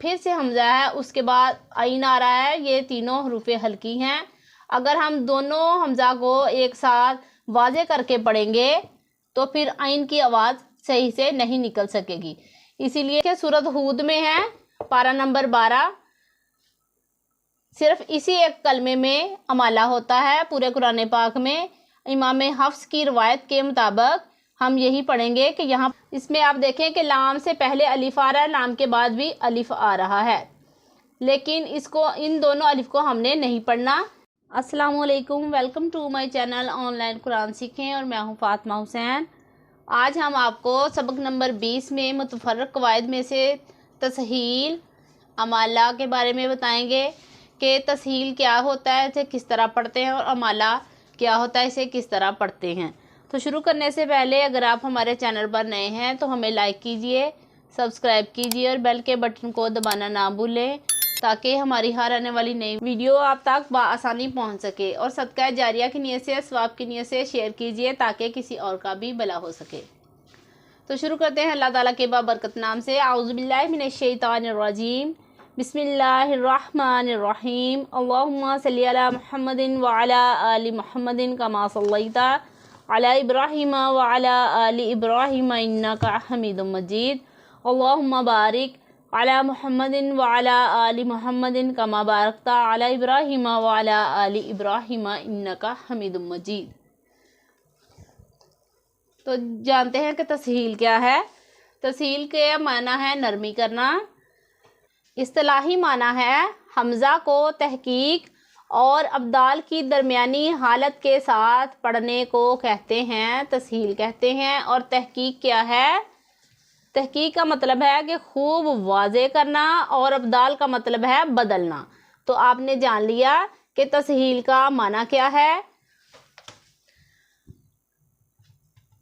پھر سے حمزہ ہے، اس کے بعد عین آ رہا ہے، یہ تینوں حروف ہلکی ہیں۔ اگر ہم دونوں حمزہ کو ایک ساتھ واضح کر کے پڑھیں گے تو پھر عین کی آواز صحیح سے نہیں نکل سکے گی۔ اسی لیے کہ سورۃ ہود میں ہے پارہ نمبر 12، صرف اسی ایک کلمے میں امالہ ہوتا ہے پورے قرآن پاک میں۔ امام حفص کی روایت کے مطابق ہم یہی پڑھیں گے کہ یہاں اس میں آپ دیکھیں کہ لام سے پہلے الف آ رہا ہے، لام کے بعد بھی الف آ رہا ہے، لیکن ان دونوں الف کو ہم نے نہیں پڑھنا۔ السلام علیکم، welcome to my channel online قرآن سیکھیں، اور میں ہوں فاطمہ حسین۔ آج ہم آپ کو سبق نمبر 20 میں متفرق قواعد میں سے تسہیل امالہ کے بارے میں بتائیں گے کہ تسہیل کیا ہوتا ہے، اسے کس طرح پڑھتے ہیں، اور امالہ کیا ہوتا ہے، اسے کس طرح پڑھتے ہیں۔ تو شروع کرنے سے پہلے اگر آپ ہمارے چینل پر نئے ہیں تو ہمیں لائک کیجئے، سبسکرائب کیجئے اور بیل کے بٹن کو دبانا نہ بھولیں تاکہ ہماری ہر آنے والی نئی ویڈیو آپ تک بآسانی پہنچ سکے، اور صدقہ جاریہ کی نیت سے، ثواب کی نیت سے شیئر کیجئے تاکہ کسی اور کا بھی بھلا ہو سکے۔ تو شروع کرتے ہیں اللہ تعالیٰ کے بابرکت نام سے۔ اعوذ باللہ من الشیطان الرجیم، بسم اللہ الرحمن الرحیم، اللہم صلی علی محمد وعلی آل محمد کما صلیت علی ابراہیم وعلی آل ابراہیم انکا حمید مجید، اللہم بارک علی محمد وعلی آل محمد کما بارکت علی ابراہیم وعلی آل ابراہیم انکا حمید مجید۔ تو جانتے ہیں کہ تسہیل کیا ہے۔ تسہیل کے معنی ہے نرمی کرنا۔ اصطلاحی معنی ہے حمزہ کو تحقیق اور ابدال کی درمیانی حالت کے ساتھ پڑھنے کو کہتے ہیں، تسہیل کہتے ہیں۔ اور تحقیق کیا ہے؟ تحقیق کا مطلب ہے کہ خوب واضح کرنا، اور ابدال کا مطلب ہے بدلنا۔ تو آپ نے جان لیا کہ تسہیل کا معنی کیا ہے۔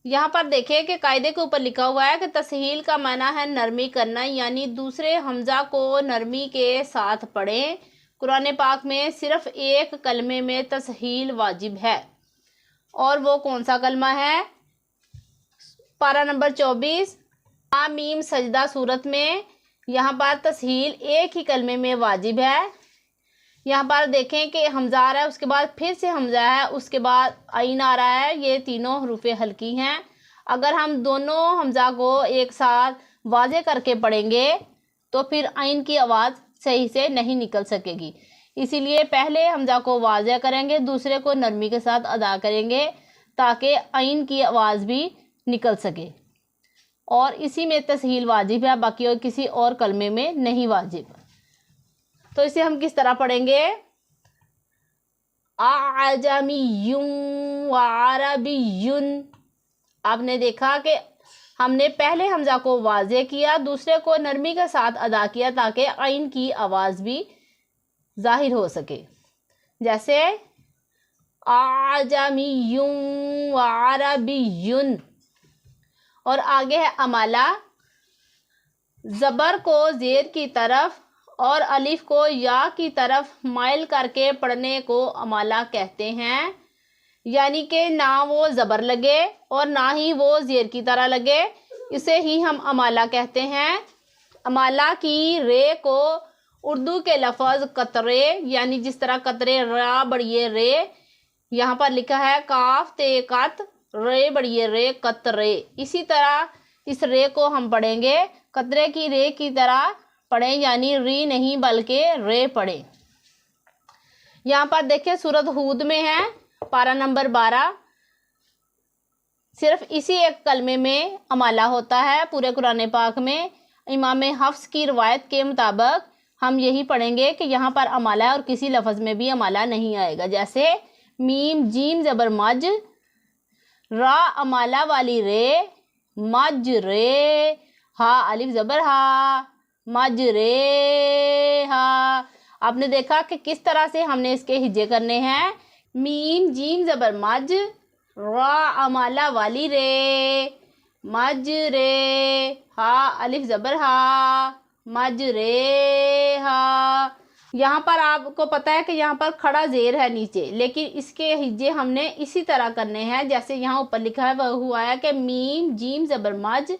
یہاں پر دیکھیں کہ قاعدے کے اوپر لکھا ہوا ہے کہ تسہیل کا معنی ہے نرمی کرنا، یعنی دوسرے حمزہ کو نرمی کے ساتھ پڑھیں۔ قرآن پاک میں صرف ایک کلمے میں تسہیل واجب ہے، اور وہ کون سا کلمہ ہے؟ پارہ نمبر 24 حامیم سجدہ سورت میں یہاں پر تسہیل ایک ہی کلمے میں واجب ہے۔ یہاں پر دیکھیں کہ حمزہ آ رہا ہے، اس کے بعد پھر سے حمزہ ہے، اس کے بعد عین آ رہا ہے، یہ تینوں حروف ہلکی ہیں۔ اگر ہم دونوں حمزہ کو ایک ساتھ واضح کر کے پڑھیں گے تو پھر عین کی آواز صحیح سے نہیں نکل سکے گی۔ اسی لیے پہلے حمزہ کو واضح کریں گے، دوسرے کو نرمی کے ساتھ ادا کریں گے تاکہ عین کی آواز بھی نکل سکے، اور اسی میں تسہیل واجب ہے، باقی اور کسی اور کلمے میں نہیں واجب۔ تو اسے ہم کس طرح پڑھیں گے؟ اعجمی و عربی۔ آپ نے دیکھا کہ ہم نے پہلے حمزہ کو واضح کیا، دوسرے کو نرمی کے ساتھ ادا کیا تاکہ عین کی آواز بھی ظاہر ہو سکے، جیسے اعجمی و عربی۔ اور آگے ہے امالہ، زبر کو زیر کی طرف اور الف کو یا کی طرف مائل کر کے پڑھنے کو امالہ کہتے ہیں، یعنی کہ نہ وہ زبر لگے اور نہ ہی وہ زیر کی طرح لگے، اسے ہی ہم امالہ کہتے ہیں۔ امالہ کی رے کو اردو کے لفظ قطرے، یعنی جس طرح قطرے را بڑھئے رے، یہاں پر لکھا ہے کاف تے قط رے بڑھئے رے قطرے، اسی طرح اس رے کو ہم پڑھیں گے قطرے کی رے کی طرح پڑھیں، یعنی ری نہیں بلکہ رے پڑھیں۔ یہاں پر دیکھیں سورۃ ہود میں ہے پارہ نمبر 12، صرف اسی ایک کلمے میں امالہ ہوتا ہے پورے قرآن پاک میں۔ امام حفص کی روایت کے مطابق ہم یہی پڑھیں گے کہ یہاں پر امالہ ہے اور کسی لفظ میں بھی امالہ نہیں آئے گا، جیسے میم جیم زبر مج، را امالہ والی رے، مج رے، ہا الف زبر ہا، مج رے ہا۔ آپ نے دیکھا کہ کس طرح سے ہم نے اس کے ہجے کرنے ہیں۔ میم جیم زبر مج، را امالہ والی رے، مج رے، ہا الف زبر ہا، مج رے ہا۔ یہاں پر آپ کو پتہ ہے کہ یہاں پر کھڑا زیر ہے نیچے، لیکن اس کے ہجے ہم نے اسی طرح کرنے ہیں جیسے یہاں اوپر لکھا ہے وہ ہوا ہے کہ میم جیم زبر مج،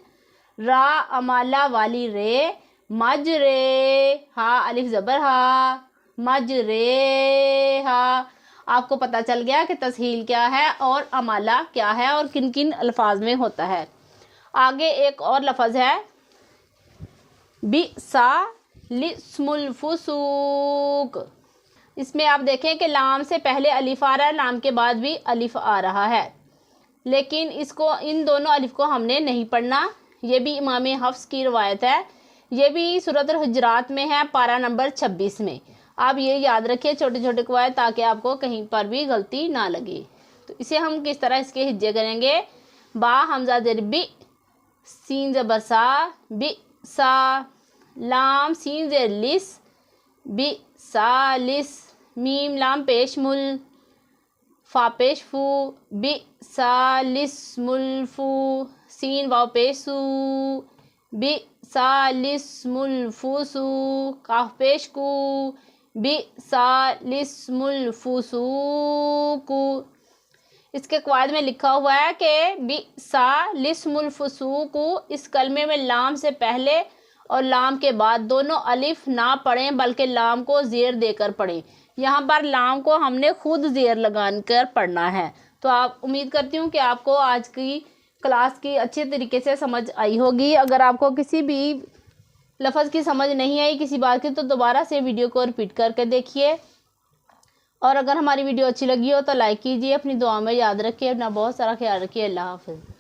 را امالہ والی رے، مجرے ہا الف زبر ہا، مجرے ہا۔ آپ کو پتہ چل گیا کہ تسہیل کیا ہے اور امالہ کیا ہے اور کن کن الفاظ میں ہوتا ہے۔ آگے ایک اور لفظ ہے بئسا لاسم الفسوق۔ اس میں آپ دیکھیں کہ لام سے پہلے الف آ رہا ہے، لام کے بعد بھی الف آ رہا ہے، لیکن ان دونوں الف کو ہم نے نہیں پڑھنا۔ یہ بھی امام حفص کی روایت ہے، یہ بھی سورۃ الحجرات میں ہے، پارہ نمبر 26 میں۔ آپ یہ یاد رکھیں چھوٹے چھوٹے قواعد، تاکہ آپ کو کہیں پر بھی غلطی نہ لگے۔ تو اسے ہم کس طرح اس کے ہجے کریں گے؟ با حمزہ زیر بی، سین زبر سا، بی سا، لام سین زیر لس، بی سا لس، میم لام پیش مل، فا پیش فو، بی سا لسم الفو، سین واو پیش سو، بی سا لسم الفوسو، کاف پیش کو، بی سا لسم الفسوق۔ اس کے قواعد میں لکھا ہوا ہے کہ بی سا لسم الفسوق، اس کلمے میں لام سے پہلے اور لام کے بعد دونوں الف نہ پڑھیں، بلکہ لام کو زیر دے کر پڑھیں۔ یہاں پر لام کو ہم نے خود زیر لگا کر پڑھنا ہے۔ تو آپ امید کرتی ہوں کہ آپ کو آج کی کلاس کی اچھے طریقے سے سمجھ آئی ہوگی۔ اگر آپ کو کسی بھی لفظ کی سمجھ نہیں آئی کسی بات کی، تو دوبارہ سے ویڈیو کو رپیٹ کر کے دیکھیے، اور اگر ہماری ویڈیو اچھی لگی ہو تو لائک کیجیے، اپنی دعا میں یاد رکھیے، اپنا بہت سارا خیال رکھیے۔ اللہ حافظ۔